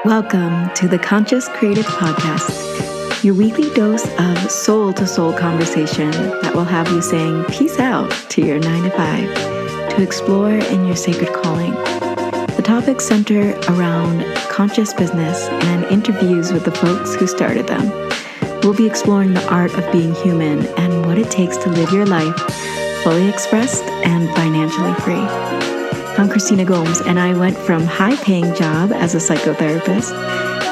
Welcome to the Conscious Creative Podcast, your weekly dose of soul-to-soul conversation that will have you saying peace out to your 9 to 5 to explore in your sacred calling. The topics center around conscious business and interviews with the folks who started them. We'll be exploring the art of being human and what it takes to live your life fully expressed and financially free. I'm Christina Gomes, and I went from high-paying job as a psychotherapist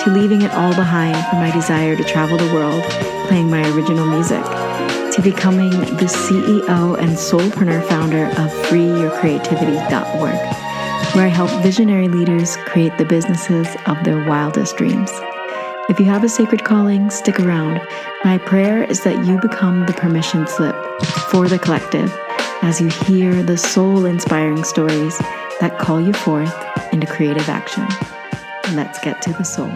to leaving it all behind for my desire to travel the world playing my original music, to becoming the CEO and soulpreneur founder of freeyourcreativity.org, where I help visionary leaders create the businesses of their wildest dreams. If you have a sacred calling, stick around. My prayer is that you become the permission slip for the collective as you hear the soul-inspiring stories that call you forth into creative action. Let's get to the soul.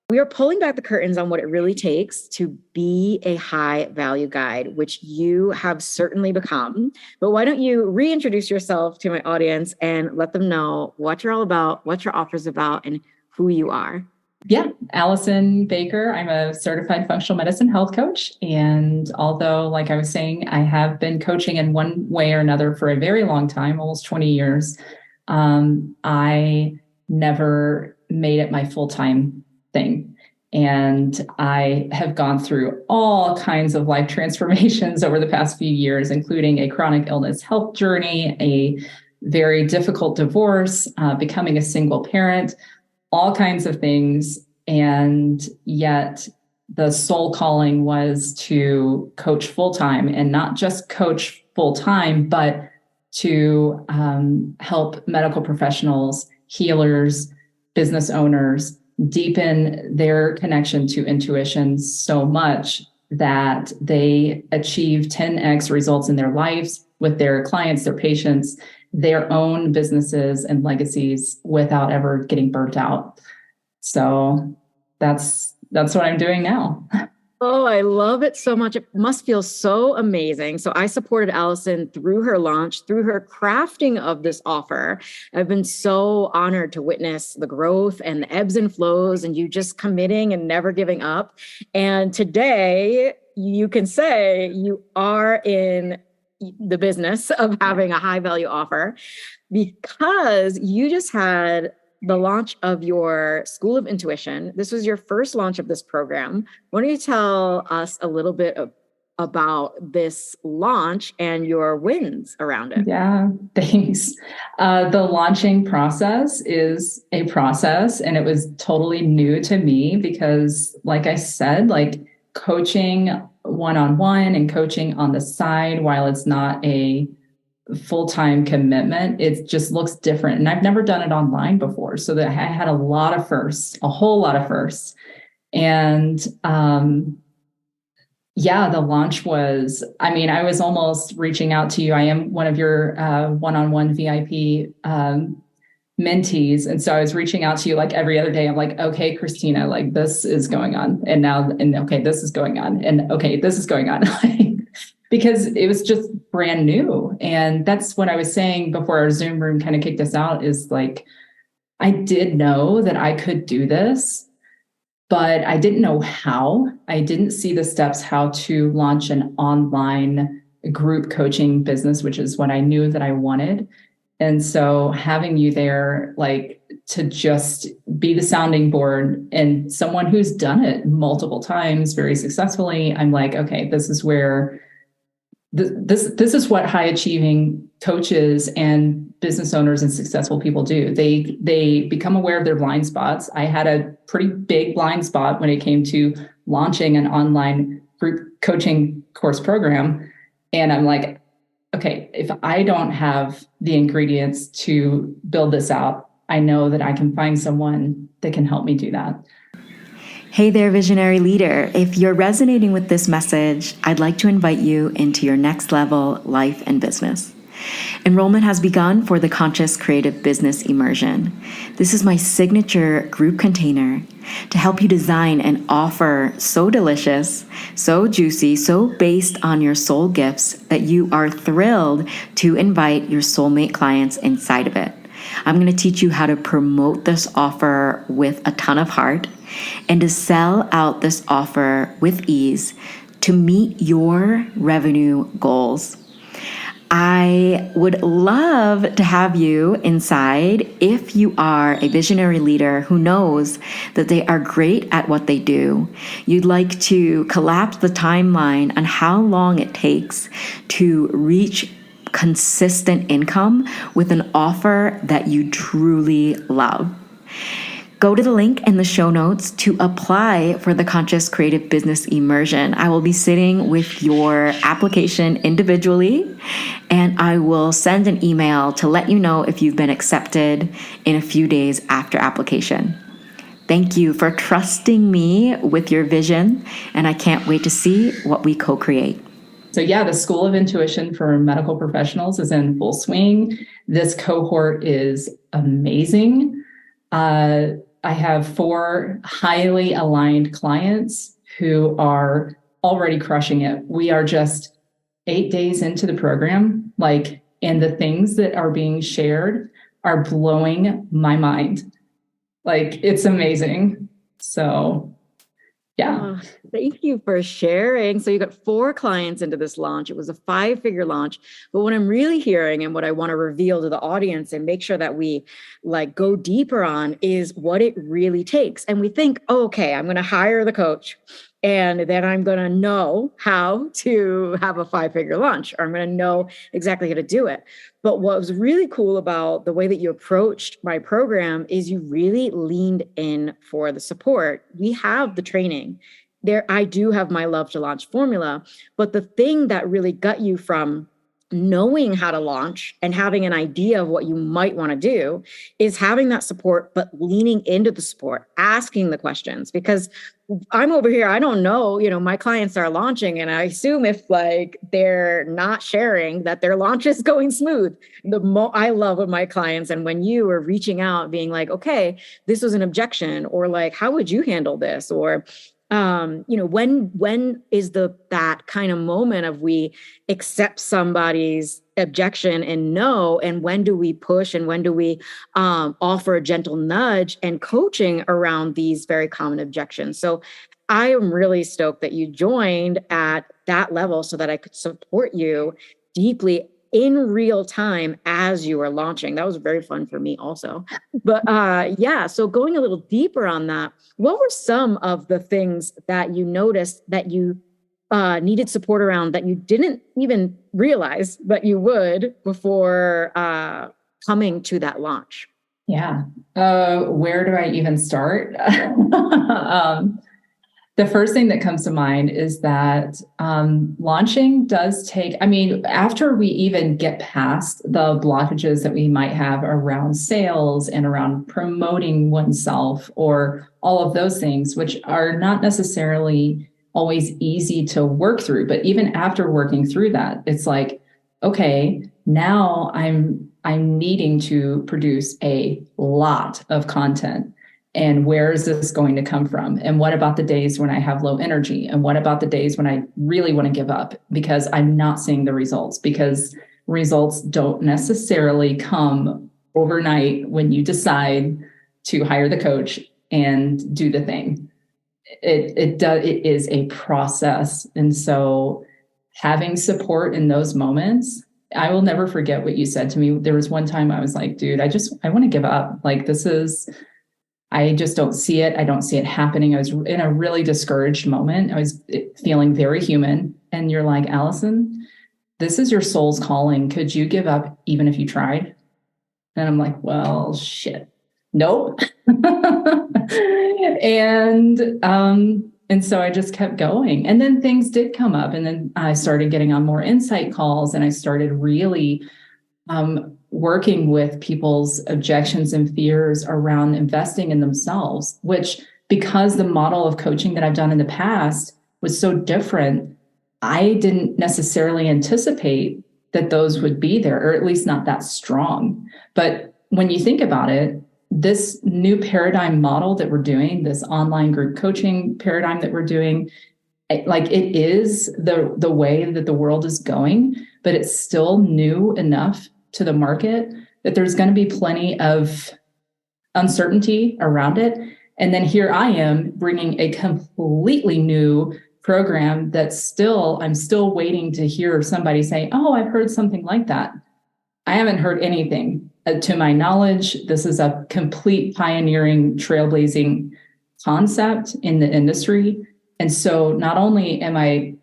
We are pulling back the curtains on what it really takes to be a high-value guide, which you have certainly become. But why don't you reintroduce yourself to my audience and let them know what you're all about, what your offer is about, and who you are. Yeah, Allison Baker. I'm a certified functional medicine health coach. And although, like I was saying, I have been coaching in one way or another for a very long time, almost 20 years, I never made it my full-time thing. And I have gone through all kinds of life transformations over the past few years, including a chronic illness health journey, a very difficult divorce, becoming a single parent, all kinds of things. And yet the soul calling was to coach full-time, and not just coach full-time, but to help medical professionals, healers, business owners deepen their connection to intuition so much that they achieve 10x results in their lives with their clients, their patients, their own businesses and legacies without ever getting burnt out. So that's what I'm doing now. Oh, I love it so much. It must feel so amazing. So I supported Allison through her launch, through her crafting of this offer. I've been so honored to witness the growth and the ebbs and flows and you just committing and never giving up. And today you can say you are in the business of having a high value offer because you just had the launch of your School of Intuition. This was your first launch of this program. Why don't you tell us a little bit about this launch and your wins around it? Yeah, thanks. The launching process is a process, and it was totally new to me because, like I said, like coaching one-on-one and coaching on the side, while it's not a full-time commitment, it just looks different. And I've never done it online before. So that I had a whole lot of firsts. And the launch was, I was almost reaching out to you. I am one of your one-on-one VIP mentees. And so I was reaching out to you like every other day. I'm like, okay, Christina, like this is going on. And okay, this is going on. And okay, this is going on. Because it was just brand new. And that's what I was saying before our Zoom room kind of kicked us out, is like, I did know that I could do this, but I didn't know how. I didn't see the steps how to launch an online group coaching business, which is what I knew that I wanted. And so having you there, like to just be the sounding board and someone who's done it multiple times very successfully, I'm like, okay, this is where this is what high achieving coaches and business owners and successful people do. They become aware of their blind spots. I had a pretty big blind spot when it came to launching an online group coaching course program. And I'm like, okay, if I don't have the ingredients to build this out, I know that I can find someone that can help me do that. Hey there, visionary leader. If you're resonating with this message, I'd like to invite you into your next level life and business. Enrollment has begun for the Conscious Creative Business Immersion. This is my signature group container to help you design an offer so delicious, so juicy, so based on your soul gifts that you are thrilled to invite your soulmate clients inside of it. I'm going to teach you how to promote this offer with a ton of heart and to sell out this offer with ease to meet your revenue goals. I would love to have you inside if you are a visionary leader who knows that they are great at what they do. You'd like to collapse the timeline on how long it takes to reach consistent income with an offer that you truly love. Go to the link in the show notes to apply for the Conscious Creative Business Immersion. I will be sitting with your application individually, and I will send an email to let you know if you've been accepted in a few days after application. Thank you for trusting me with your vision, and I can't wait to see what we co-create. So yeah, the School of Intuition for Medical Professionals is in full swing. This cohort is amazing. I have 4 highly aligned clients who are already crushing it. We are just 8 days into the program, and the things that are being shared are blowing my mind. It's amazing. So yeah. Thank you for sharing. So you got 4 clients into this launch. It was a 5-figure launch. But what I'm really hearing and what I want to reveal to the audience and make sure that we go deeper on is what it really takes. And we think, okay, I'm going to hire the coach and then I'm going to know how to have a 5-figure launch, or I'm going to know exactly how to do it. But what was really cool about the way that you approached my program is you really leaned in for the support. We have the training there. I do have my Love to Launch formula, but the thing that really got you from knowing how to launch and having an idea of what you might want to do is having that support, but leaning into the support, asking the questions, because I'm over here. I don't know, my clients are launching and I assume if they're not sharing that their launch is going smooth. I love with my clients. And when you were reaching out being like, okay, this was an objection, or how would you handle this? Or, when is that kind of moment of we accept somebody's objection and no, and when do we push and when do we offer a gentle nudge and coaching around these very common objections? So I am really stoked that you joined at that level so that I could support you deeply in real time as you were launching. That was very fun for me also. But so going a little deeper on that, what were some of the things that you noticed that you needed support around that you didn't even realize that you would before coming to that launch? Yeah. Where do I even start? The first thing that comes to mind is that launching does take, after we even get past the blockages that we might have around sales and around promoting oneself or all of those things, which are not necessarily always easy to work through. But even after working through that, it's okay, now I'm needing to produce a lot of content. And where is this going to come from? And what about the days when I have low energy? And what about the days when I really want to give up because I'm not seeing the results? Because results don't necessarily come overnight when you decide to hire the coach and do the thing. It is a process. And so having support in those moments, I will never forget what you said to me. There was one time I was like, dude, I want to give up. I just don't see it. I don't see it happening. I was in a really discouraged moment. I was feeling very human. And you're like, Allison, this is your soul's calling. Could you give up even if you tried? And I'm like, well, shit. Nope. And so I just kept going. And then things did come up. And then I started getting on more insight calls and I started really working with people's objections and fears around investing in themselves, which, because the model of coaching that I've done in the past was so different, I didn't necessarily anticipate that those would be there, or at least not that strong. But when you think about it, this new paradigm model that we're doing, this online group coaching paradigm that we're doing, like it is the way that the world is going, but it's still new enough to the market that there's going to be plenty of uncertainty around it. And then here I am bringing a completely new program I'm still waiting to hear somebody say, oh, I've heard something like that. I haven't heard anything. To my knowledge, this is a complete pioneering, trailblazing concept in the industry. And so not only am I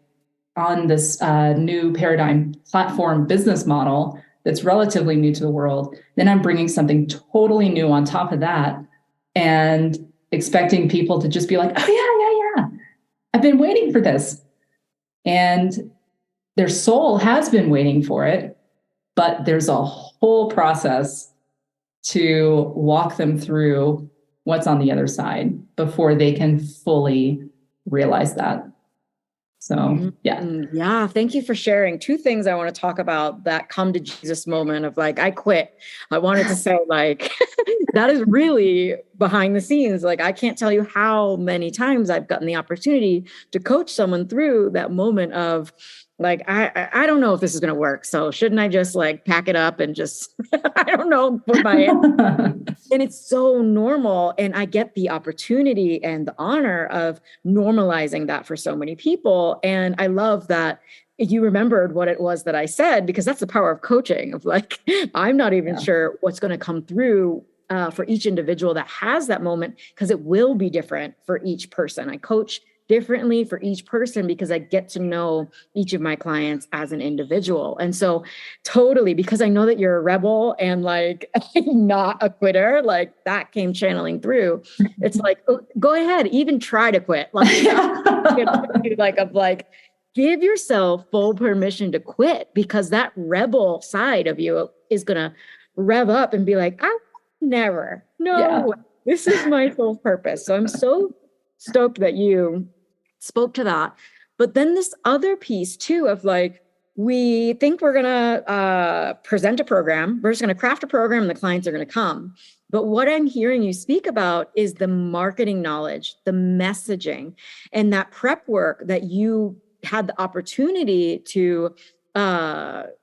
on this new paradigm platform business model that's relatively new to the world, then I'm bringing something totally new on top of that and expecting people to just be like, oh, yeah. I've been waiting for this. And their soul has been waiting for it, but there's a whole process to walk them through what's on the other side before they can fully realize that. So, yeah. Yeah. Thank you for sharing. Two things I want to talk about that come to Jesus moment of like, I quit. I wanted to say like, that is really behind the scenes. Like, I can't tell you how many times I've gotten the opportunity to coach someone through that moment of like, I don't know if this is going to work. So shouldn't I just like pack it up and just, I don't know, put my and it's so normal. And I get the opportunity and the honor of normalizing that for so many people. And I love that you remembered what it was that I said, because that's the power of coaching of like, I'm not even sure what's going to come through for each individual that has that moment, because it will be different for each person. I coach differently for each person because I get to know each of my clients as an individual. And so totally, because I know that you're a rebel and like not a quitter, like that came channeling through. It's like, oh, go ahead, even try to quit. Like, give yourself full permission to quit, because that rebel side of you is going to rev up and be like, I never, this is my sole purpose. So I'm so stoked that you spoke to that. But then this other piece too of like, we think we're going to present a program. We're just going to craft a program and the clients are going to come. But what I'm hearing you speak about is the marketing knowledge, the messaging, and that prep work that you had the opportunity to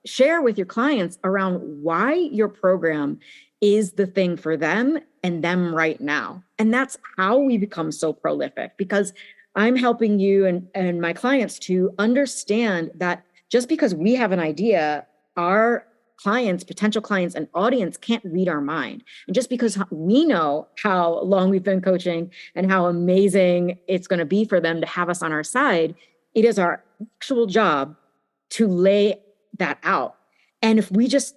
share with your clients around why your program is the thing for them and them right now. And that's how we become so prolific, because I'm helping you and my clients to understand that just because we have an idea, our clients, potential clients, and audience can't read our mind. And just because we know how long we've been coaching and how amazing it's going to be for them to have us on our side, it is our actual job to lay that out. And if we just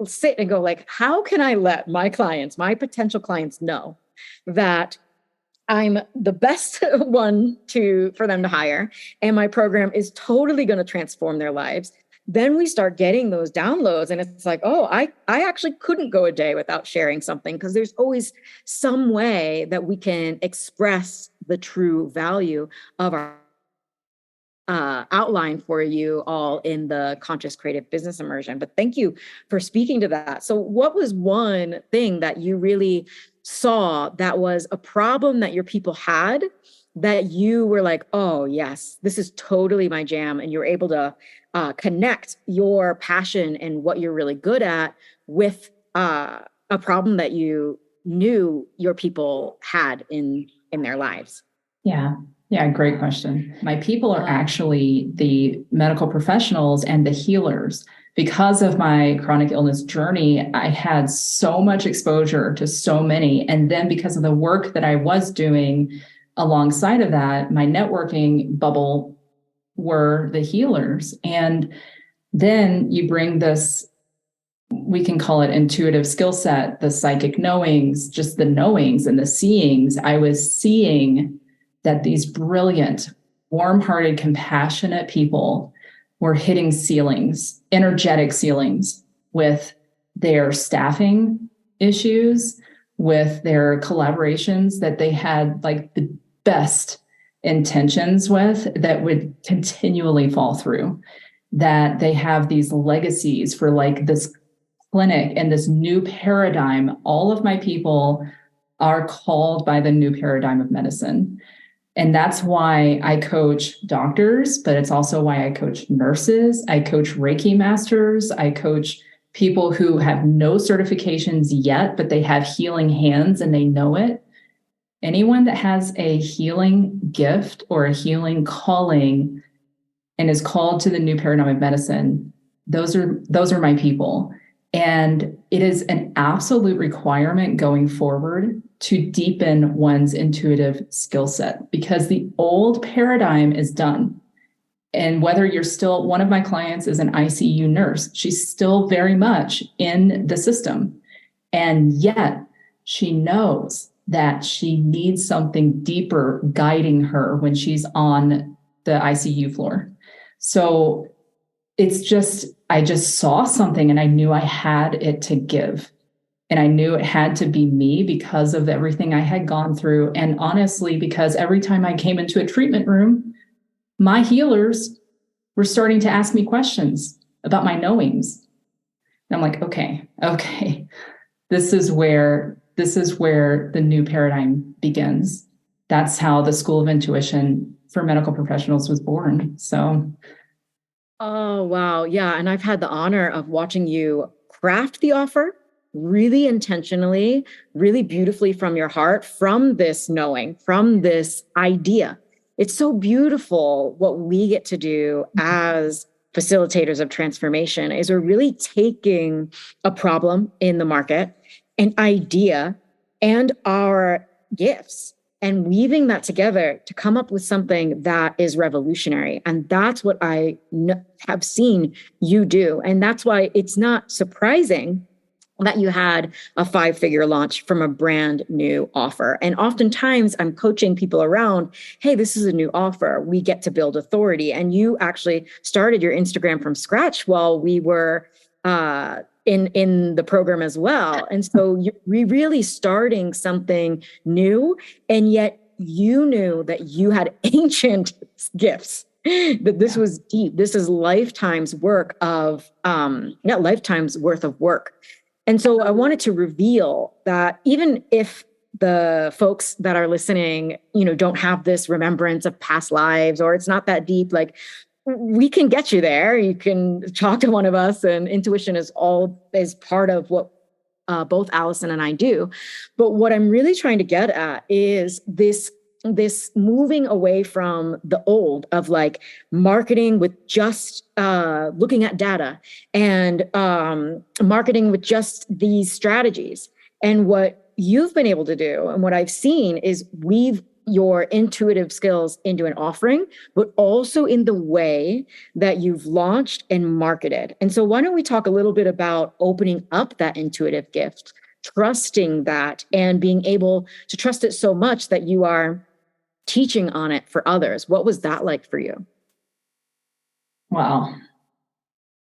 sit and go like, how can I let my clients, my potential clients know that I'm the best one for them to hire, and my program is totally going to transform their lives, then we start getting those downloads. And it's like, oh, I actually couldn't go a day without sharing something, because there's always some way that we can express the true value of our outline for you all in the Conscious Creative Business Immersion. But thank you for speaking to that. So what was one thing that you really saw that was a problem that your people had that you were like, oh yes, this is totally my jam, and you're able to connect your passion and what you're really good at with a problem that you knew your people had in their lives? Yeah, great question. My people are actually the medical professionals and the healers. Because of my chronic illness journey, I had so much exposure to so many. And then because of the work that I was doing alongside of that, my networking bubble were the healers. And then you bring this, we can call it intuitive skill set, the psychic knowings, just the knowings and the seeings. I was seeing that these brilliant, warm-hearted, compassionate people were hitting ceilings, energetic ceilings, with their staffing issues, with their collaborations that they had like the best intentions with, that would continually fall through. that they have these legacies for like this clinic and this new paradigm. All of my people are called by the new paradigm of medicine. And that's why I coach doctors, but it's also why I coach nurses. I coach Reiki masters. I coach people who have no certifications yet, but they have healing hands and they know it. Anyone that has a healing gift or a healing calling and is called to the new paradigm of medicine, those are my people. And it is an absolute requirement going forward to deepen one's intuitive skill set, because the old paradigm is done. And whether you're still, one of my clients is an ICU nurse, she's still very much in the system. And yet she knows that she needs something deeper guiding her when she's on the ICU floor. So it's just, I just saw something and I knew I had it to give. And I knew it had to be me because of everything I had gone through. And honestly, because every time I came into a treatment room, my healers were starting to ask me questions about my knowings. And I'm like, okay, this is where the new paradigm begins. That's how the School of Intuition for Medical Professionals was born. So. Oh, wow. Yeah. And I've had the honor of watching you craft the offer really intentionally, really beautifully from your heart, from this knowing, from this idea. It's so beautiful what we get to do as facilitators of transformation is we're really taking a problem in the market, an idea, and our gifts and weaving that together to come up with something that is revolutionary. And that's what I have seen you do. And that's why it's not surprising that you had a 5-figure launch from a brand new offer. And oftentimes I'm coaching people around, hey, this is a new offer. We get to build authority. And you actually started your Instagram from scratch while we were in the program as well. And so you're really starting something new. And yet you knew that you had ancient gifts, that this was deep. This is lifetimes work of, lifetimes worth of work. And so I wanted to reveal that even if the folks that are listening, don't have this remembrance of past lives, or it's not that deep, like we can get you there. You can talk to one of us, and intuition is part of what both Allison and I do. But what I'm really trying to get at is this moving away from the old of like marketing with just looking at data and marketing with just these strategies. And what you've been able to do and what I've seen is weave your intuitive skills into an offering, but also in the way that you've launched and marketed. And so why don't we talk a little bit about opening up that intuitive gift, trusting that, and being able to trust it so much that you are teaching on it for others. What was that like for you? Wow.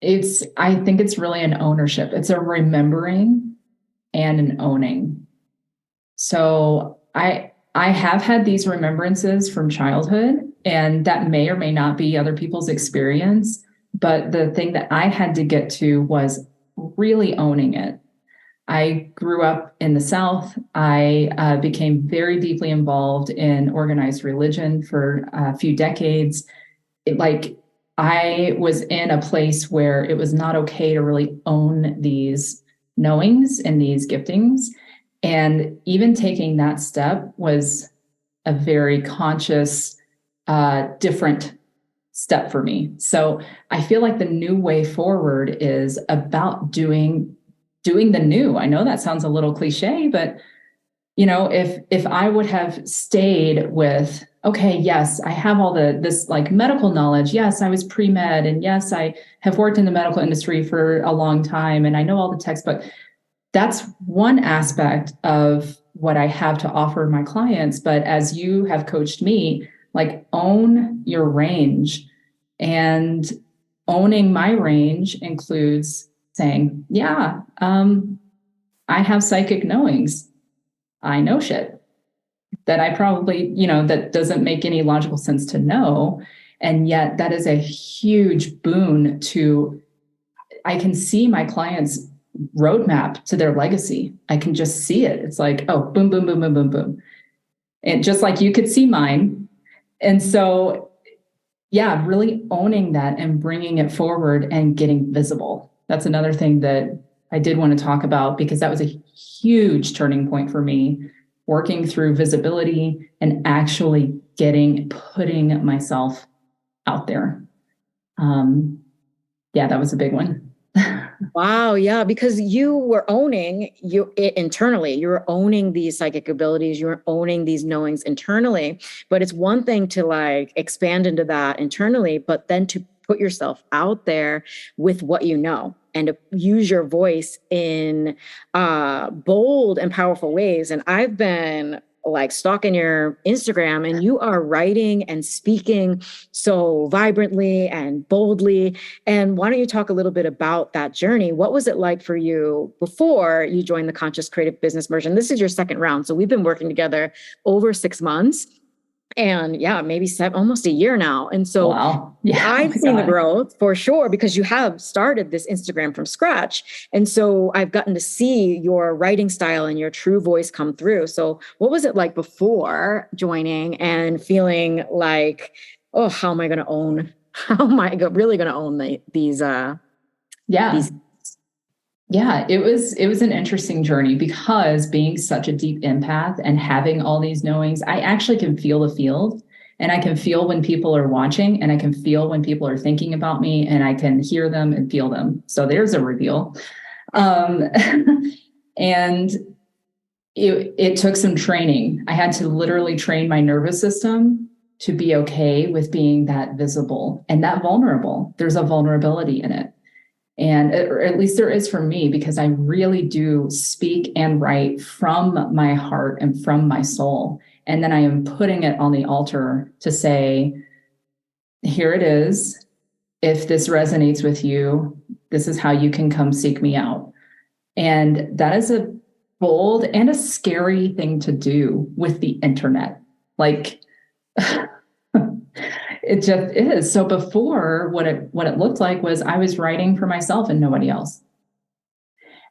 I think it's really an ownership. It's a remembering and an owning. So I have had these remembrances from childhood, and that may or may not be other people's experience. But the thing that I had to get to was really owning it. I grew up in the South. I became very deeply involved in organized religion for a few decades. I was in a place where it was not okay to really own these knowings and these giftings. And even taking that step was a very conscious, different step for me. So I feel like the new way forward is about doing the new. I know that sounds a little cliche, but if I would have stayed with, okay, yes, I have all this like medical knowledge. Yes, I was pre-med, and yes, I have worked in the medical industry for a long time, and I know all the textbook. That's one aspect of what I have to offer my clients. But as you have coached me, like own your range, and owning my range includes saying, yeah, I have psychic knowings. I know shit that I probably, that doesn't make any logical sense to know. And yet that is a huge boon to, I can see my clients' roadmap to their legacy. I can just see it. It's like, oh, boom, boom, boom, boom, boom, boom. And just like you could see mine. And so, yeah, really owning that and bringing it forward and getting visible. That's another thing that I did want to talk about, because that was a huge turning point for me, working through visibility and actually putting myself out there. Yeah, that was a big one. Wow. Yeah. Because you were owning it internally. You were owning these psychic abilities. You were owning these knowings internally. But it's one thing to like expand into that internally, but then to put yourself out there with what you know and to use your voice in bold and powerful ways. And I've been like stalking your Instagram, and you are writing and speaking so vibrantly and boldly. And why don't you talk a little bit about that journey? What was it like for you before you joined the Conscious Creative Business Merge? This is your second round. So we've been working together over 6 months. And yeah, maybe almost a year now. And so wow. Yeah, I've seen the growth for sure, because you have started this Instagram from scratch. And so I've gotten to see your writing style and your true voice come through. So what was it like before joining and feeling like, oh, how am I going to own? How am I really going to own these? Yeah, it was an interesting journey, because being such a deep empath and having all these knowings, I actually can feel the field, and I can feel when people are watching, and I can feel when people are thinking about me, and I can hear them and feel them. So there's a reveal. And it took some training. I had to literally train my nervous system to be okay with being that visible and that vulnerable. There's a vulnerability in it. And or at least there is for me, because I really do speak and write from my heart and from my soul. And then I am putting it on the altar to say, here it is. If this resonates with you, this is how you can come seek me out. And that is a bold and a scary thing to do with the internet. Like, it just is. So before, what it looked like was I was writing for myself and nobody else.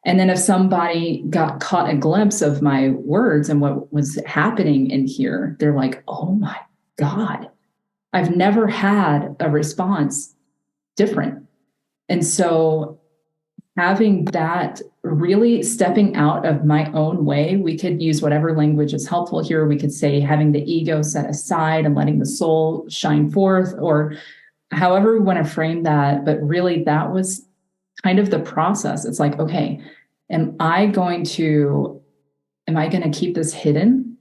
And then if somebody caught a glimpse of my words and what was happening in here, they're like, oh my God, I've never had a response different. And so having that, really stepping out of my own way, we could use whatever language is helpful here. We could say having the ego set aside and letting the soul shine forth, or however we want to frame that. But really, that was kind of the process. It's like, okay, am I going to keep this hidden?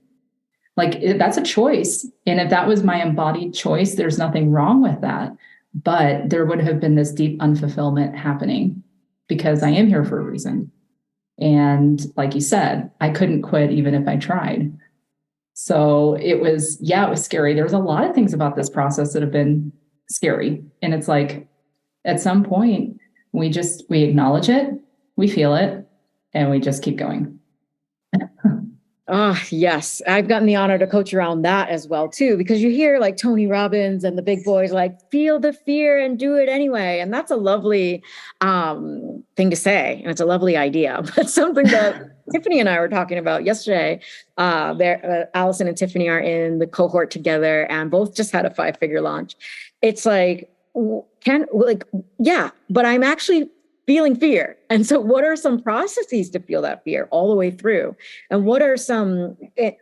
Like, that's a choice. And if that was my embodied choice, there's nothing wrong with that. But there would have been this deep unfulfillment happening, because I am here for a reason. And like you said, I couldn't quit even if I tried. So it was scary. There was a lot of things about this process that have been scary. And it's like, at some point, we acknowledge it, we feel it, and we just keep going. Oh, yes. I've gotten the honor to coach around that as well, too, because you hear like Tony Robbins and the big boys like, feel the fear and do it anyway. And that's a lovely thing to say. And it's a lovely idea. But something that Tiffany and I were talking about yesterday, Allison and Tiffany are in the cohort together and both just had a 5-figure launch. It's like, but I'm actually feeling fear. And so what are some processes to feel that fear all the way through? And what are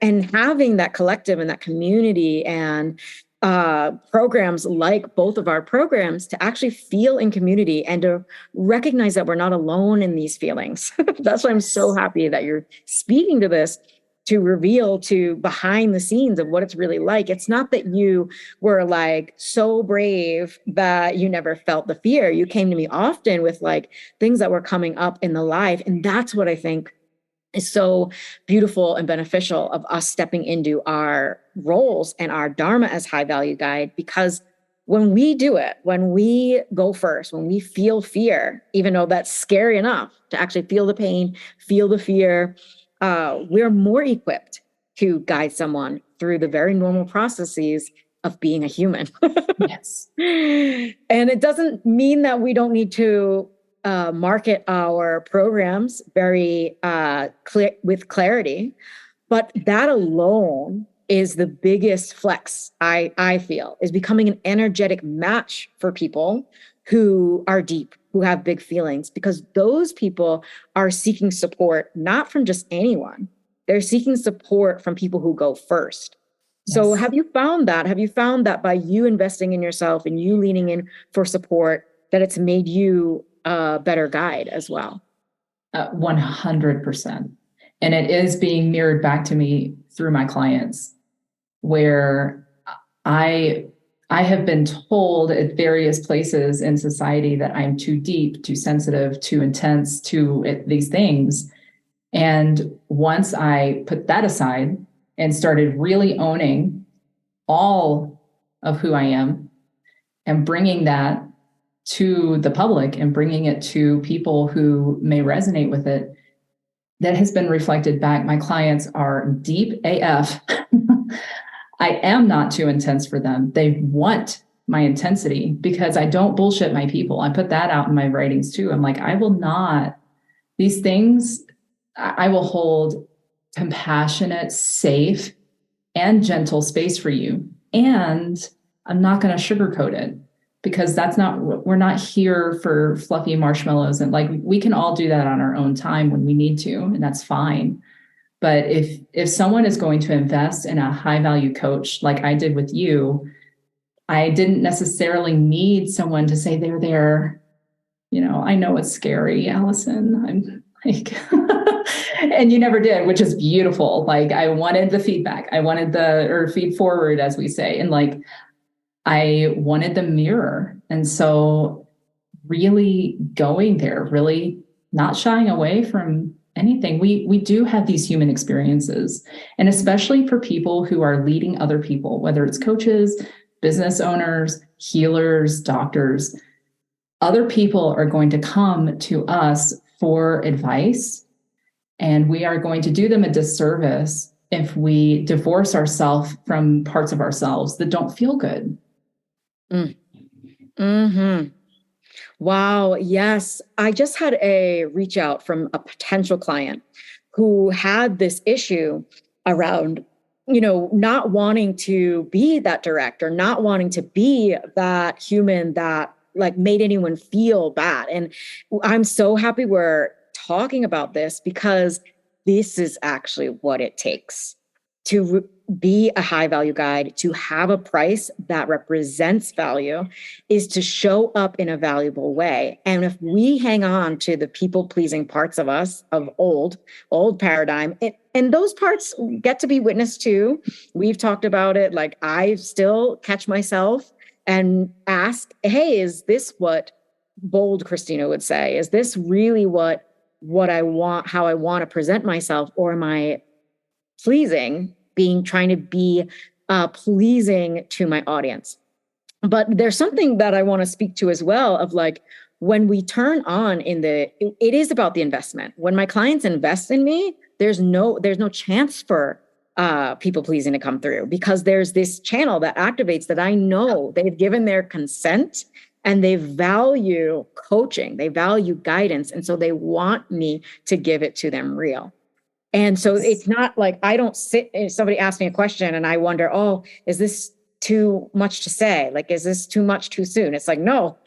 and having that collective and that community and programs like both of our programs to actually feel in community and to recognize that we're not alone in these feelings. That's why I'm so happy that you're speaking to this, to reveal to behind the scenes of what it's really like. It's not that you were like so brave that you never felt the fear. You came to me often with like things that were coming up in the life. And that's what I think is so beautiful and beneficial of us stepping into our roles and our Dharma as high value guide, because when we do it, when we go first, when we feel fear, even though that's scary enough to actually feel the pain, feel the fear, we're more equipped to guide someone through the very normal processes of being a human. Yes. And it doesn't mean that we don't need to market our programs very clear with clarity, but that alone is the biggest flex I feel, is becoming an energetic match for people who are deep, who have big feelings, because those people are seeking support, not from just anyone. They're seeking support from people who go first. So Yes. have you found that? Have you found that by you investing in yourself and you leaning in for support, that it's made you a better guide as well? 100%. And it is being mirrored back to me through my clients, where I have been told at various places in society that I'm too deep, too sensitive, too intense, these things. And once I put that aside and started really owning all of who I am and bringing that to the public and bringing it to people who may resonate with it, that has been reflected back. My clients are deep AF. I am not too intense for them. They want my intensity because I don't bullshit my people. I put that out in my writings too. I'm like, I will not, these things, I will hold compassionate, safe, and gentle space for you. And I'm not going to sugarcoat it, because we're not here for fluffy marshmallows. And like, we can all do that on our own time when we need to, and that's fine. But if someone is going to invest in a high value coach, like I did with you, I didn't necessarily need someone to say they're there. I know it's scary, Allison. I'm like, and you never did, which is beautiful. Like, I wanted the feedback. I wanted or feed forward, as we say. And like, I wanted the mirror. And so really going there, really not shying away from anything. We do have these human experiences, and especially for people who are leading other people, whether it's coaches, business owners, healers, doctors, other people are going to come to us for advice, and we are going to do them a disservice if we divorce ourselves from parts of ourselves that don't feel good. Mm-hmm. Wow. Yes. I just had a reach out from a potential client who had this issue around, not wanting to be that direct, or not wanting to be that human that like made anyone feel bad. And I'm so happy we're talking about this, because this is actually what it takes to be a high value guide, to have a price that represents value, is to show up in a valuable way. And if we hang on to the people pleasing parts of us, of old paradigm, and those parts get to be witnessed too. We've talked about it. Like, I still catch myself and ask, hey, is this what bold Christina would say? Is this really what I want, how I want to present myself? Or am I trying to be pleasing to my audience? But there's something that I want to speak to as well, of like, when we turn on it is about the investment. When my clients invest in me, there's no chance for people pleasing to come through, because there's this channel that activates that I know they've given their consent, and they value coaching, they value guidance. And so they want me to give it to them real. And so it's not like I don't sit, if somebody asks me a question and I wonder, oh, is this too much to say? Like, is this too much too soon? It's like, no,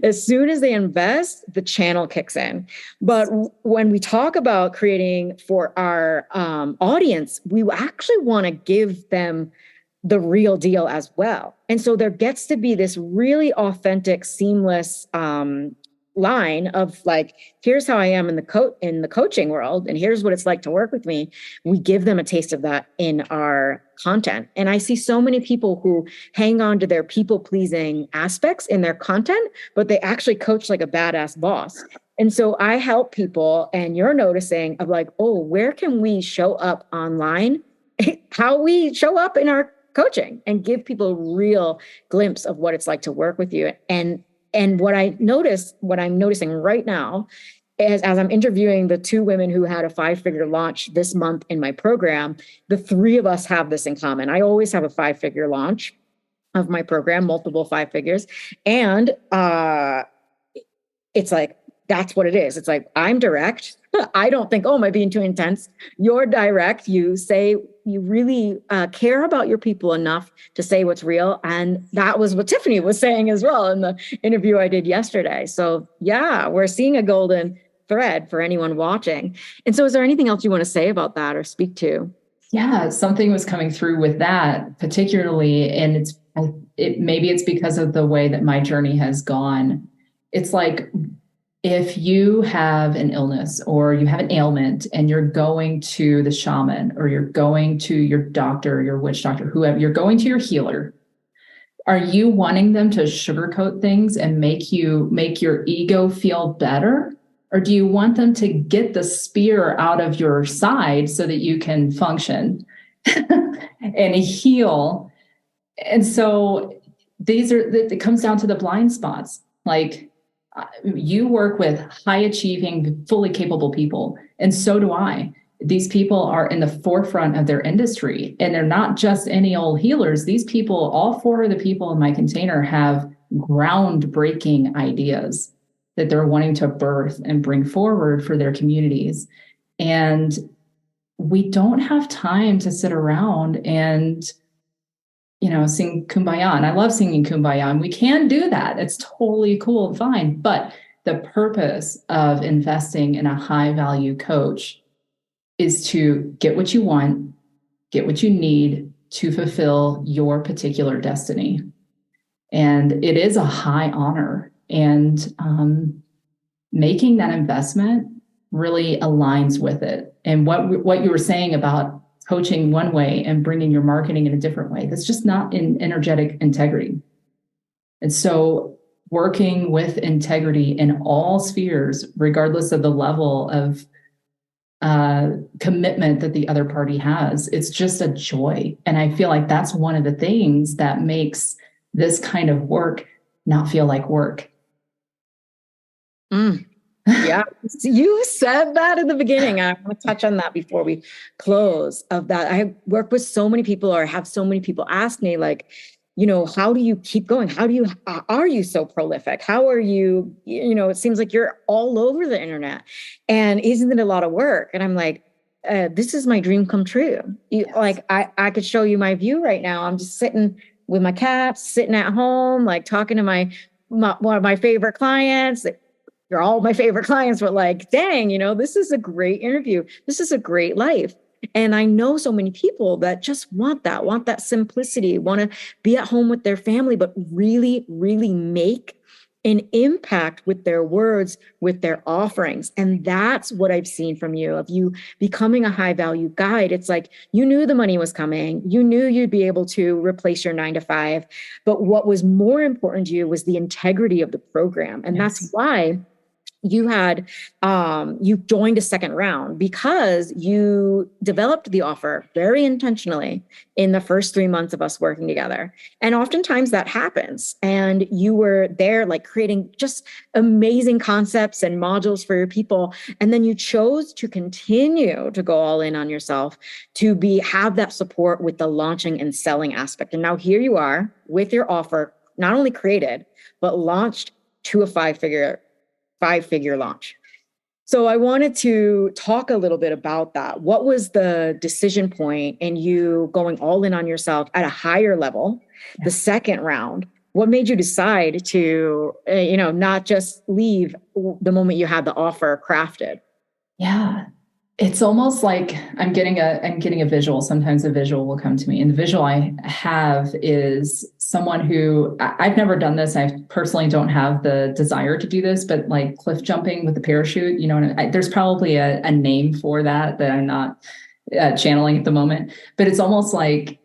as soon as they invest, the channel kicks in. But when we talk about creating for our audience, we actually want to give them the real deal as well. And so there gets to be this really authentic, seamless line of like, here's how I am in the coaching world, and here's what it's like to work with me. We give them a taste of that in our content. And I see so many people who hang on to their people pleasing aspects in their content, but they actually coach like a badass boss. And so I help people, and you're noticing of like, oh, where can we show up online? How we show up in our coaching, and give people a real glimpse of what it's like to work with you. And what I'm noticing right now is, as I'm interviewing the 2 women who had a 5-figure launch this month in my program, the 3 of us have this in common. I always have a 5-figure launch. of my program, multiple 5 figures. And it's like, that's what it is. It's like, I'm direct. I don't think, oh, am I being too intense? You're direct. You say, you really care about your people enough to say what's real. And that was what Tiffany was saying as well in the interview I did yesterday. So yeah, we're seeing a golden thread for anyone watching. And so is there anything else you want to say about that or speak to? Yeah, something was coming through with that particularly. And maybe it's because of the way that my journey has gone. It's like, if you have an illness or you have an ailment and you're going to the shaman or you're going to your doctor, your witch doctor, whoever, you're going to your healer, are you wanting them to sugarcoat things and make your ego feel better? Or do you want them to get the spear out of your side so that you can function and heal? And so it comes down to the blind spots. Like, you work with high achieving, fully capable people. And so do I. These people are in the forefront of their industry, and they're not just any old healers. These people, all 4 of the people in my container, have groundbreaking ideas that they're wanting to birth and bring forward for their communities. And we don't have time to sit around and sing Kumbaya. And I love singing Kumbaya. And we can do that. It's totally cool and fine. But the purpose of investing in a high value coach is to get what you want, get what you need to fulfill your particular destiny. And it is a high honor. And making that investment really aligns with it. And what you were saying about coaching one way and bringing your marketing in a different way, that's just not in energetic integrity. And so working with integrity in all spheres, regardless of the level of commitment that the other party has, it's just a joy. And I feel like that's one of the things that makes this kind of work not feel like work. Yeah, you said that in the beginning. I want to touch on that before we close of that. I work with so many people, or have so many people ask me, like, how do you keep going? Are you so prolific? How are you, it seems like you're all over the internet, and isn't it a lot of work? And I'm like, this is my dream come true. Like, I could show you my view right now. I'm just sitting with my cats, sitting at home, like talking to one of my favorite clients. You're all my favorite clients, but like, dang, this is a great interview. This is a great life. And I know so many people that just want that simplicity, want to be at home with their family, but really, really make an impact with their words, with their offerings. And that's what I've seen from you, of you becoming a high value guide. It's like, you knew the money was coming. You knew you'd be able to replace your 9-to-5. But what was more important to you was the integrity of the program. And that's why you had, you joined a second round, because you developed the offer very intentionally in the first 3 months of us working together. And oftentimes that happens. And you were there, like, creating just amazing concepts and modules for your people. And then you chose to continue to go all in on yourself, to have that support with the launching and selling aspect. And now here you are with your offer, not only created, but launched to a 5-figure launch. So I wanted to talk a little bit about that. What was the decision point in you going all in on yourself at a higher level, the second round? What made you decide to, not just leave the moment you had the offer crafted? Yeah. It's almost like I'm getting a visual. Sometimes a visual will come to me. And the visual I have is someone who, I've never done this. I personally don't have the desire to do this, but like cliff jumping with the parachute, there's probably a name for that I'm not channeling at the moment. But it's almost like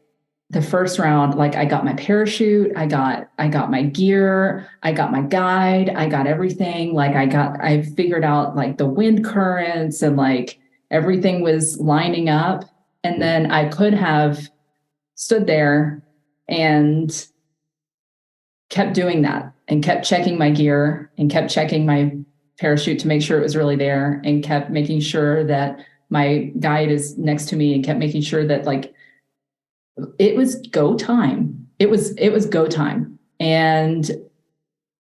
the first round, like, I got my parachute, I got my gear, I got my guide, I got everything. Like, I figured out like the wind currents, and like everything was lining up. And then I could have stood there and kept doing that, and kept checking my gear, and kept checking my parachute to make sure it was really there, and kept making sure that my guide is next to me, and kept making sure that, like, it was go time. it was go time. And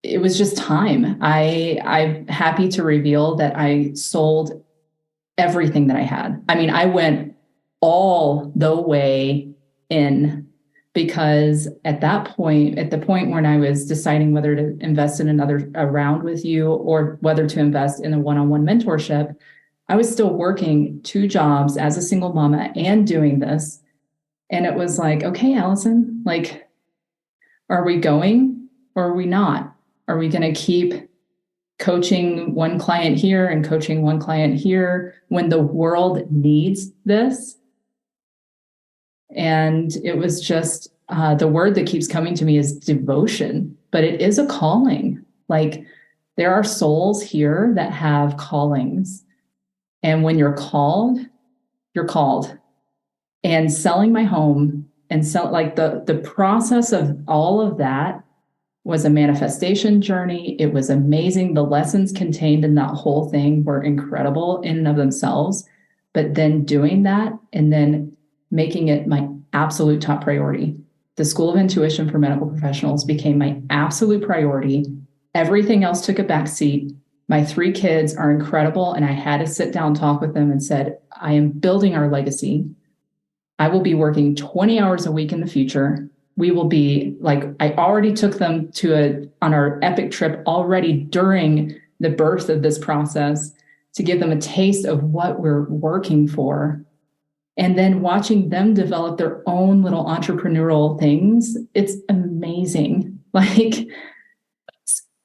it was just time. I'm happy to reveal that I sold everything that I had. I mean, I went all the way in, because at the point when I was deciding whether to invest in another round with you or whether to invest in a one-on-one mentorship, I was still working 2 jobs as a single mama and doing this. And it was like, okay, Allison, like, are we going or are we not? Are we going to keep coaching one client here and coaching one client here when the world needs this? And it was just the word that keeps coming to me is devotion, but it is a calling. Like, there are souls here that have callings. And when you're called, you're called. And selling my home and like the process of all of that was a manifestation journey. It was amazing. The lessons contained in that whole thing were incredible in and of themselves. But then doing that and then making it my absolute top priority. The School of Intuition for Medical Professionals became my absolute priority. Everything else took a back seat. My 3 kids are incredible. And I had to sit down, talk with them and said, I am building our legacy. I will be working 20 hours a week in the future. We will be like, I already took them on our epic trip already during the birth of this process to give them a taste of what we're working for. And then watching them develop their own little entrepreneurial things, it's amazing. Like,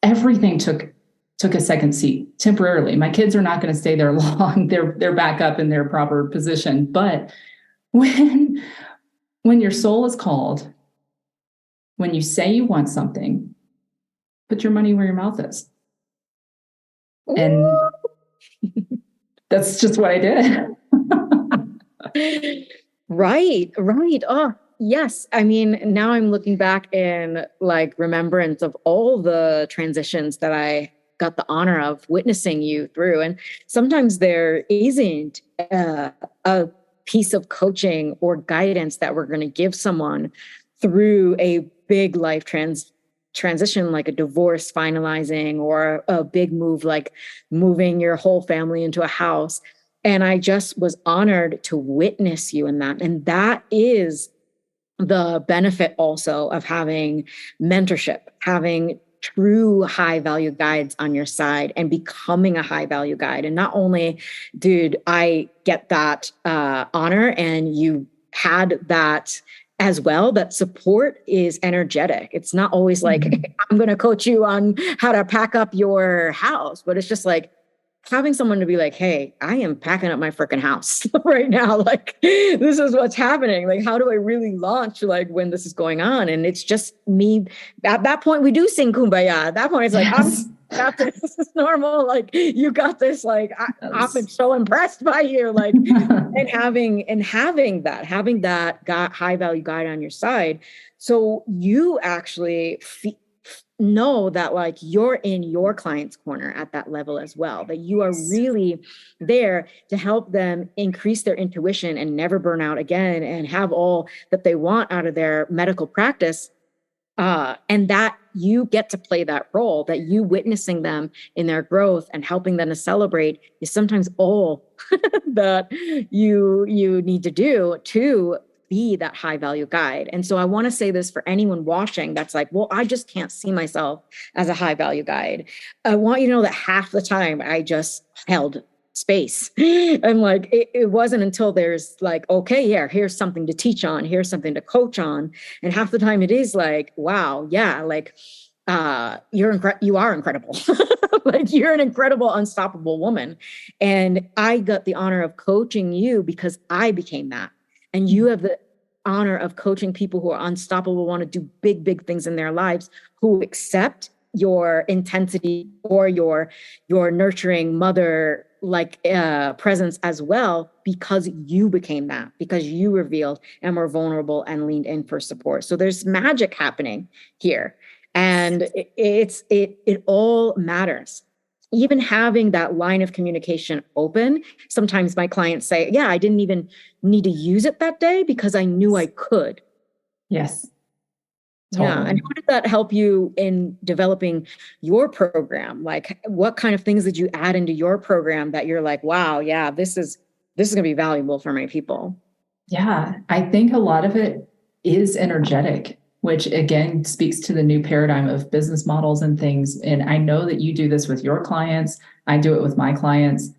everything took a second seat temporarily. My kids are not going to stay there long. They're back up in their proper position. But when your soul is called, when you say you want something, put your money where your mouth is. And that's just what I did. Right. Oh, yes. I mean, now I'm looking back in like remembrance of all the transitions that I got the honor of witnessing you through. And sometimes there isn't a piece of coaching or guidance that we're going to give someone through a big life transition, like a divorce finalizing, or a big move like moving your whole family into a house. And I just was honored to witness you in that. And that is the benefit also of having mentorship, having true high value guides on your side and becoming a high value guide. And not only did I get that honor and you had that as well, that support is energetic. It's not always like, I'm going to coach you on how to pack up your house, but it's just like, having someone to be like, hey, I am packing up my freaking house right now. Like, this is what's happening. Like, how do I really launch like when this is going on? And it's just me. At that point, we do sing Kumbaya. At that point, it's like, yes. I got this. This is normal. Like, you got this. Like, I've been so impressed by you. Like, and having that high value guide on your side. So you actually know that like you're in your client's corner at that level as well, that you are really there to help them increase their intuition and never burn out again and have all that they want out of their medical practice. And that you get to play that role, that you witnessing them in their growth and helping them to celebrate is sometimes all that you need to do to be that high value guide. And so I want to say this for anyone watching that's like, well, I just can't see myself as a high value guide. I want you to know that half the time I just held space. And like, it wasn't until there's like, okay, yeah, here's something to teach on, here's something to coach on. And half the time it is like, wow, yeah, like, you are incredible. Like, you're an incredible, unstoppable woman. And I got the honor of coaching you because I became that. And you have the honor of coaching people who are unstoppable, want to do big, big things in their lives, who accept your intensity or your nurturing mother like presence as well, because you became that, because you revealed and were vulnerable and leaned in for support. So there's magic happening here. And it all matters. Even having that line of communication open. Sometimes my clients say, yeah, I didn't even need to use it that day because I knew I could. Yes. Totally. Yeah. And how did that help you in developing your program? Like, what kind of things did you add into your program that you're like, wow, yeah, this is going to be valuable for my people? Yeah, I think a lot of it is energetic, which again speaks to the new paradigm of business models and things. And I know that you do this with your clients. I do it with my clients.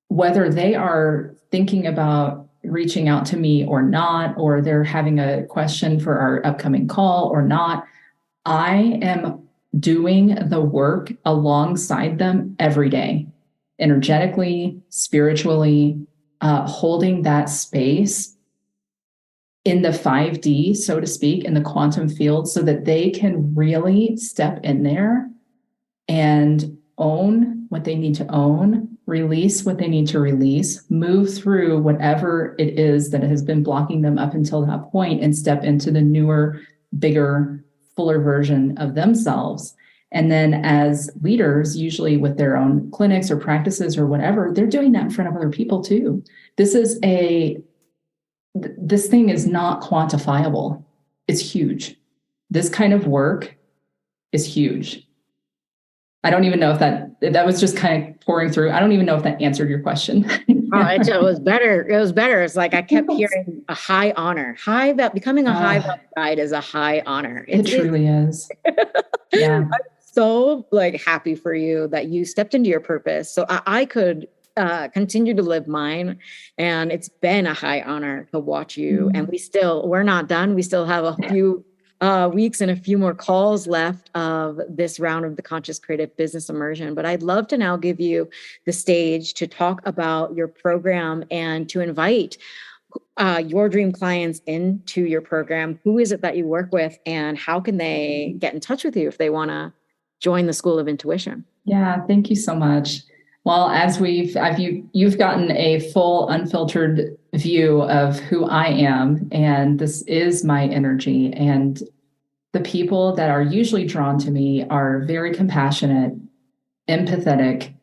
Whether they are thinking about reaching out to me or not, or they're having a question for our upcoming call or not, I am doing the work alongside them every day, energetically, spiritually, holding that space in the 5D, so to speak, in the quantum field, so that they can really step in there and own what they need to own, release what they need to release, move through whatever it is that has been blocking them up until that point, and step into the newer, bigger, fuller version of themselves. And then as leaders, usually with their own clinics or practices or whatever, they're doing that in front of other people too. This thing is not quantifiable. It's huge. This kind of work is huge. I don't even know if that was just kind of pouring through. I don't even know if that answered your question. It was better. It was better. It's like I kept hearing a high honor. Becoming a high guide is a high honor. It truly is. Yeah. I'm so happy for you that you stepped into your purpose. So I could continue to live mine. And it's been a high honor to watch you. Mm-hmm. And we're not done. We still have a few weeks and a few more calls left of this round of the Conscious Creative Business Immersion. But I'd love to now give you the stage to talk about your program and to invite your dream clients into your program. Who is it that you work with, and how can they get in touch with you if they want to join the School of Intuition? Yeah, thank you so much. Well, as you've gotten a full, unfiltered view of who I am, and this is my energy. And the people that are usually drawn to me are very compassionate, empathetic,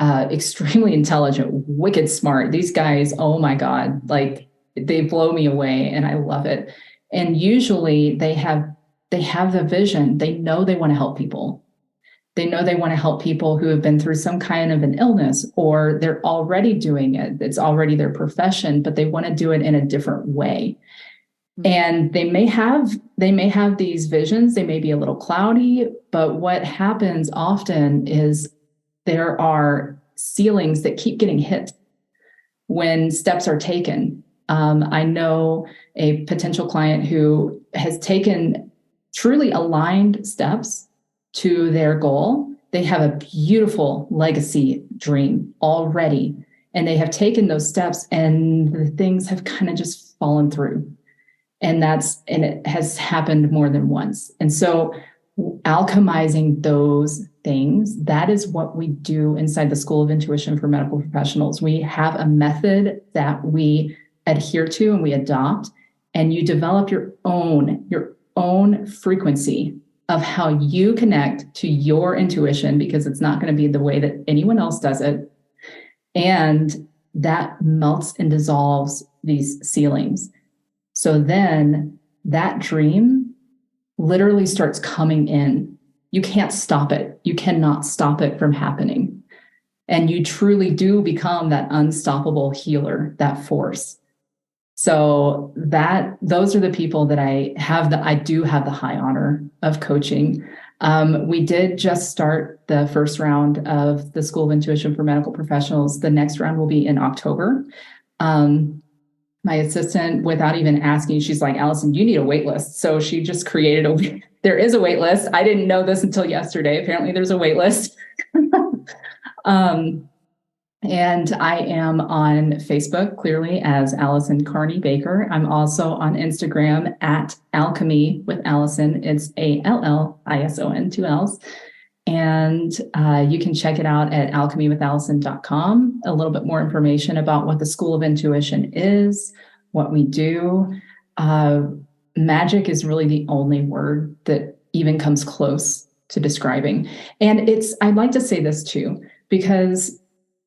extremely intelligent, wicked smart. These guys, oh my God, they blow me away, and I love it. And usually they have the vision. They know they want to help people. They know they want to help people who have been through some kind of an illness, or they're already doing it. It's already their profession, but they want to do it in a different way. And they may have these visions. They may be a little cloudy, but what happens often is there are ceilings that keep getting hit when steps are taken. I know a potential client who has taken truly aligned steps to their goal. They have a beautiful legacy dream already, and they have taken those steps, and the things have kind of just fallen through. And it has happened more than once. And so alchemizing those things, that is what we do inside the School of Intuition for Medical Professionals. We have a method that we adhere to and we adopt, and you develop your own frequency of how you connect to your intuition, because it's not going to be the way that anyone else does it. And that melts and dissolves these ceilings. So then that dream literally starts coming in. You can't stop it. You cannot stop it from happening. And you truly do become that unstoppable healer, that force. So those are the people that I do have the high honor of coaching. We did just start the first round of the School of Intuition for Medical Professionals. The next round will be in October. My assistant, without even asking, she's like, Allison, you need a wait list. So she just created there is a wait list. I didn't know this until yesterday. Apparently there's a wait list. And I am on Facebook, clearly, as Allison Carney Baker. I'm also on Instagram at Alchemy with Allison. It's ALLISON, 2 L's. And you can check it out at alchemywithallison.com. A little bit more information about what the School of Intuition is, what we do. Magic is really the only word that even comes close to describing. And I'd like to say this too, because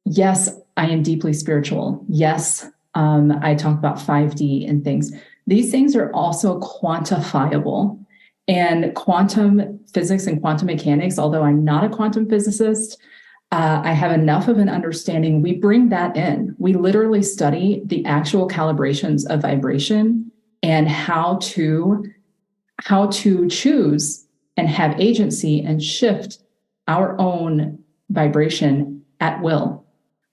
yes, I am deeply spiritual. Yes, I talk about 5D and things. These things are also quantifiable. And quantum physics and quantum mechanics, although I'm not a quantum physicist, I have enough of an understanding. We bring that in. We literally study the actual calibrations of vibration and how to choose and have agency and shift our own vibration at will.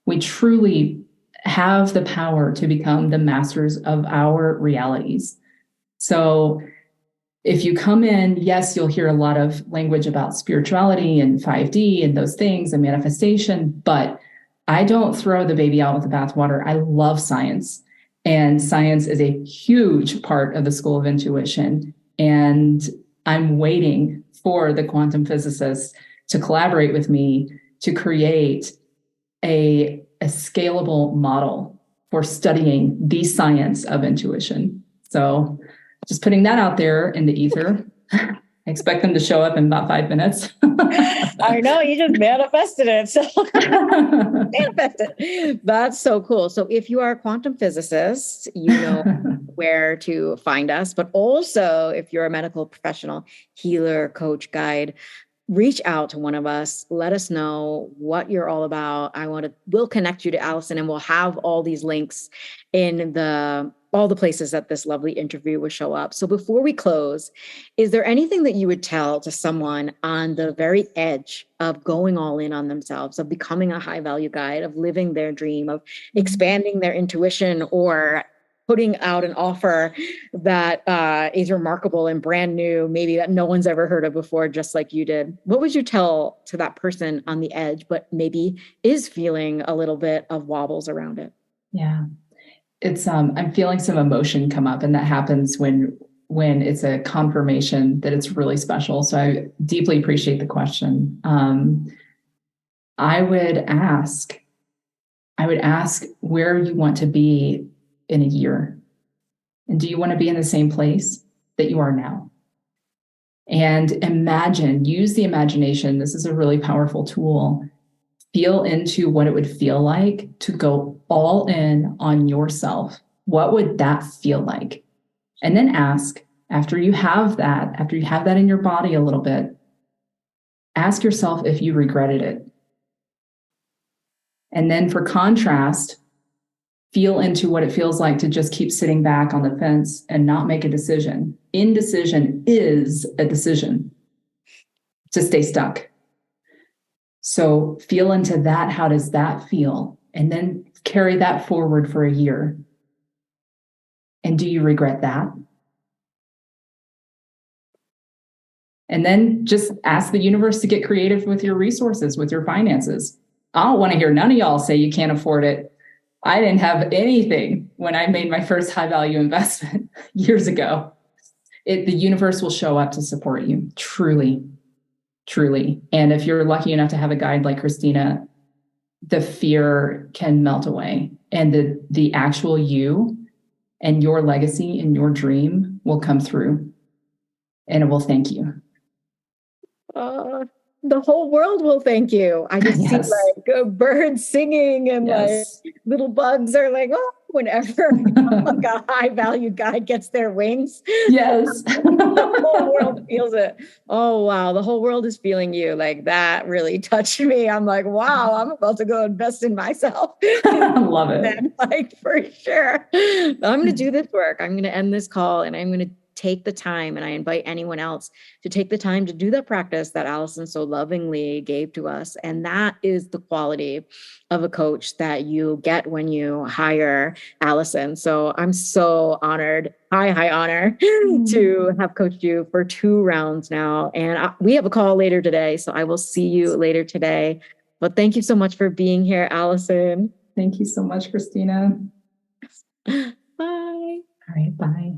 We truly have the power to become the masters of our realities. So if you come in, yes, you'll hear a lot of language about spirituality and 5D and those things and manifestation, but I don't throw the baby out with the bathwater. I love science, and science is a huge part of the School of Intuition. And I'm waiting for the quantum physicists to collaborate with me to create a scalable model for studying the science of intuition. So just putting that out there in the ether. I expect them to show up in about 5 minutes. I know, you just manifested it. So manifested. That's so cool. So if you are a quantum physicist, you know where to find us. But also if you're a medical professional, healer, coach, guide, reach out to one of us. Let us know what you're all about. We'll connect you to Allison, and we'll have all these links in all the places that this lovely interview will show up. So before we close, is there anything that you would tell to someone on the very edge of going all in on themselves, of becoming a high value guide, of living their dream, of expanding their intuition, or putting out an offer that is remarkable and brand new, maybe that no one's ever heard of before, just like you did? What would you tell to that person on the edge, but maybe is feeling a little bit of wobbles around it? Yeah. It's I'm feeling some emotion come up, and that happens when it's a confirmation that it's really special. So I deeply appreciate the question. I would ask where you want to be in a year, and do you want to be in the same place that you are now? And use the imagination. This is a really powerful tool. Feel into what it would feel like to go all in on yourself. What would that feel like? And then ask, after you have that in your body a little bit, ask yourself if you regretted it. And then for contrast, feel into what it feels like to just keep sitting back on the fence and not make a decision. Indecision is a decision to stay stuck. So feel into that. How does that feel? And then carry that forward for a year. And do you regret that? And then just ask the universe to get creative with your resources, with your finances. I don't want to hear none of y'all say you can't afford it. I didn't have anything when I made my first high value investment years ago. The universe will show up to support you, truly. Truly. And if you're lucky enough to have a guide like Christina, the fear can melt away, and the actual you and your legacy and your dream will come through, and it will thank you. The whole world will thank you. I just Yes. see like birds singing, and Yes. like little bugs are like, oh, whenever like a high value guide gets their wings. Yes. The whole world feels it. Oh, wow. The whole world is feeling you. Like that really touched me. I'm like, wow, I'm about to go invest in myself. I love it. Like for sure. I'm going to do this work. I'm going to end this call, and I'm going to take the time, and I invite anyone else to take the time to do the practice that Allison so lovingly gave to us. And that is the quality of a coach that you get when you hire Allison. So I'm so honored, high honor to have coached you for 2 rounds now. And we have a call later today, so I will see you later today. But thank you so much for being here, Allison. Thank you so much, Christina. Bye. All right, bye.